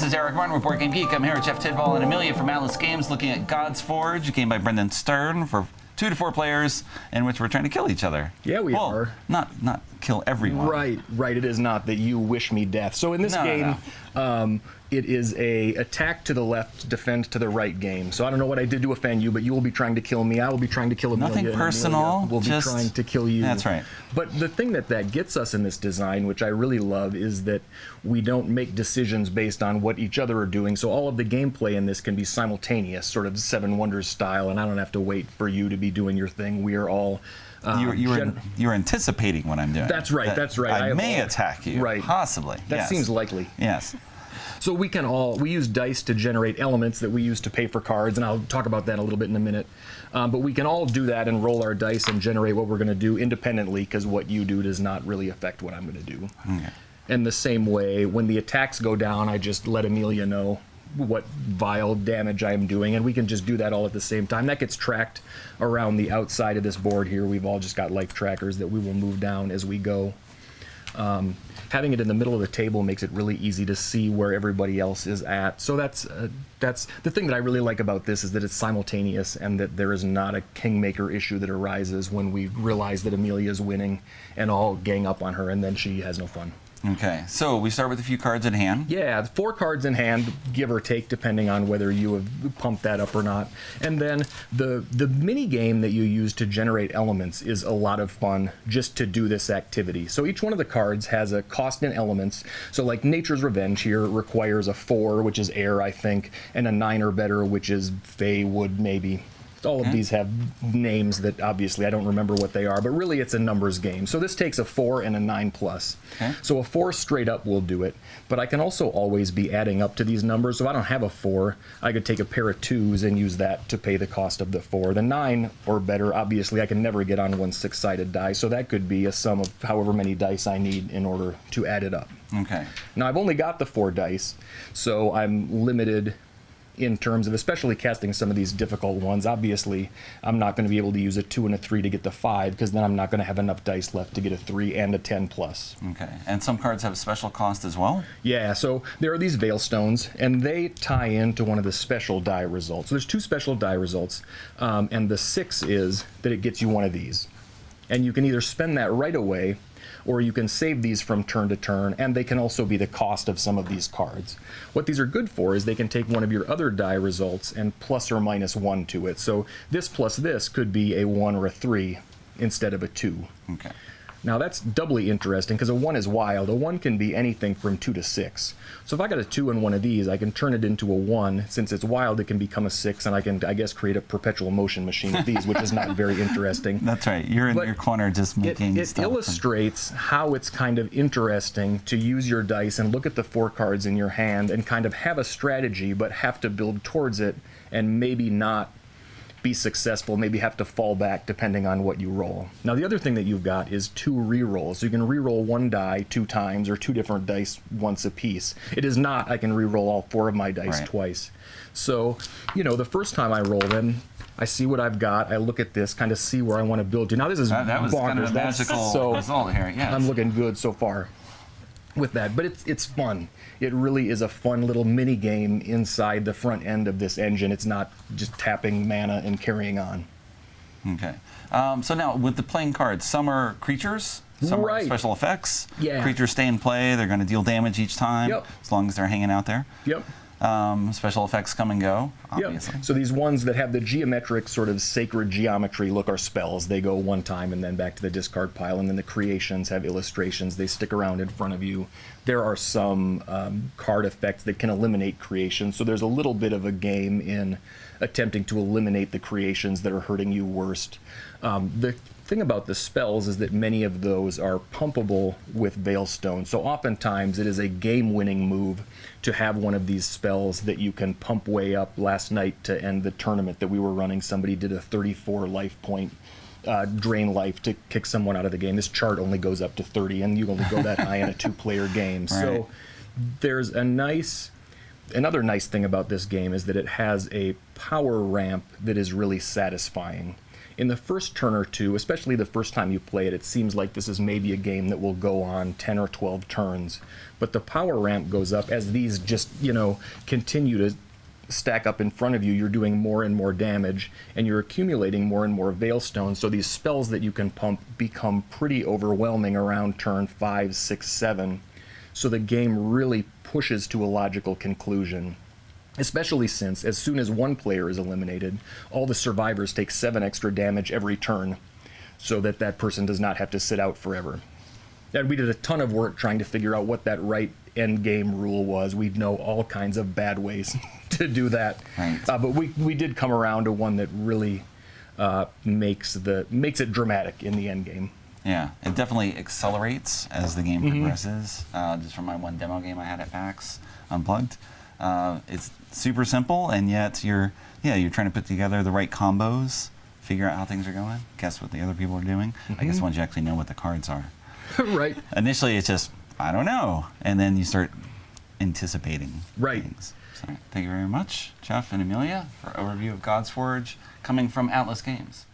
is Eric Martin with Board Game Geek. I'm here with Jeff Tidball and Amelia from Atlas Games looking at Godsforge, a game by Brendan Stern for 2 to 4 players in which we're trying to kill each other. Yeah, we are. Not kill everyone. Right. It is not that you wish me death. So in this game, it is a attack to the left, defend to the right game. So I don't know what I did to offend you, but you will be trying to kill me. I will be trying to kill Amelia. Nothing personal. We'll be trying to kill you. That's right. But the thing that gets us in this design, which I really love, is that we don't make decisions based on what each other are doing. So all of the gameplay in this can be simultaneous, sort of Seven Wonders style, and I don't have to wait for you to be doing your thing. We are all... You're anticipating what I'm doing. That's right. I may attack you. Right. Possibly. That seems likely. Yes. So we use dice to generate elements that we use to pay for cards, and I'll talk about that a little bit in a minute. But we can all do that and roll our dice and generate what we're going to do independently, because what you do does not really affect what I'm going to do. Okay. In the same way, when the attacks go down, I just let Amelia know what vile damage I am doing, and we can just do that all at the same time. That gets tracked around the outside of this board here. We've all just got life trackers that we will move down as we go. Having it in the middle of the table makes it really easy to see where everybody else is at. So that's the thing that I really like about this, is that it's simultaneous and that there is not a kingmaker issue that arises when we realize that Amelia is winning and all gang up on her, and then she has no fun. Okay, so we start with a few cards in hand. Yeah, 4 cards in hand, give or take, depending on whether you have pumped that up or not. And then the mini game that you use to generate elements is a lot of fun just to do this activity. So each one of the cards has a cost in elements. So like Nature's Revenge here requires a 4, which is air, I think, and a 9 or better, which is fey, wood, maybe. All of these have names that obviously I don't remember what they are, but really it's a numbers game. So this takes a 4 and a 9+. Okay. So a 4 straight up will do it, but I can also always be adding up to these numbers. So if I don't have a 4, I could take a pair of 2s and use that to pay the cost of the 4. The 9 or better, obviously I can never get on one 6-sided die, so that could be a sum of however many dice I need in order to add it up. Okay. Now I've only got the 4 dice, so I'm limited in terms of especially casting some of these difficult ones. Obviously, I'm not going to be able to use a 2 and a 3 to get the 5, because then I'm not going to have enough dice left to get a 3 and a 10+. Okay, and some cards have a special cost as well? Yeah, so there are these Veil Stones, and they tie into one of the special die results. So there's 2 special die results, and the 6 is that it gets you one of these. And you can either spend that right away, or you can save these from turn to turn, and they can also be the cost of some of these cards. What these are good for is they can take one of your other die results and plus or minus 1 to it. So this plus this could be a 1 or a 3 instead of a 2. Okay. Now that's doubly interesting, because a 1 is wild. A 1 can be anything from 2 to 6. So if I got a 2 in one of these, I can turn it into a 1. Since it's wild, it can become a 6, and I can, I guess, create a perpetual motion machine of these, which is not very interesting. That's right. You're in your corner just making It illustrates how it's kind of interesting to use your dice and look at the 4 cards in your hand and kind of have a strategy, but have to build towards it and maybe not be successful, maybe have to fall back depending on what you roll. Now the other thing that you've got is 2 re-rolls. So you can re-roll 1 die 2 times, or 2 different dice once a piece. It is not I can re-roll all 4 of my dice twice. So, you know, the first time I roll them, I see what I've got, I look at this, kind of see where I want to build to. Now this is that was bonkers. Kind of a magical result here, yes. I'm looking good so far with that, but it's fun. It really is a fun little mini game inside the front end of this engine. It's not just tapping mana and carrying on. Okay. So now with the playing cards, some are creatures, some are special effects. Yeah. Creatures stay in play. They're going to deal damage each time, as long as they're hanging out there. Yep. Special effects come and go, obviously. Yep. So these ones that have the geometric sort of sacred geometry look are spells. They go one time and then back to the discard pile, and then the creations have illustrations. They stick around in front of you. There are some card effects that can eliminate creations, so there's a little bit of a game in attempting to eliminate the creations that are hurting you worst. The thing about the spells is that many of those are pumpable with Veilstone. So oftentimes it is a game-winning move to have one of these spells that you can pump way up. Last night to end the tournament that we were running, somebody did a 34 life point drain life to kick someone out of the game. This chart only goes up to 30, and you only go that high in a 2-player game. Right. So there's another nice thing about this game is that it has a power ramp that is really satisfying. In the first turn or two, especially the first time you play it, it seems like this is maybe a game that will go on 10 or 12 turns. But the power ramp goes up as these just, continue to stack up in front of you. You're doing more and more damage, and you're accumulating more and more Veilstones, so these spells that you can pump become pretty overwhelming around turn 5, 6, 7. So the game really pushes to a logical conclusion. Especially since, as soon as one player is eliminated, all the survivors take 7 extra damage every turn, so that that person does not have to sit out forever. And we did a ton of work trying to figure out what that right end game rule was. We know all kinds of bad ways to do that, Right. But we did come around to one that really makes it dramatic in the end game. Yeah, it definitely accelerates as the game progresses. Just from my one demo game I had at PAX Unplugged. It's super simple, and yet you're trying to put together the right combos, figure out how things are going, guess what the other people are doing. I guess once you actually know what the cards are. Right. Initially, it's just, I don't know, and then you start anticipating things. So, thank you very much, Jeff and Amelia, for overview of Godsforge, coming from Atlas Games.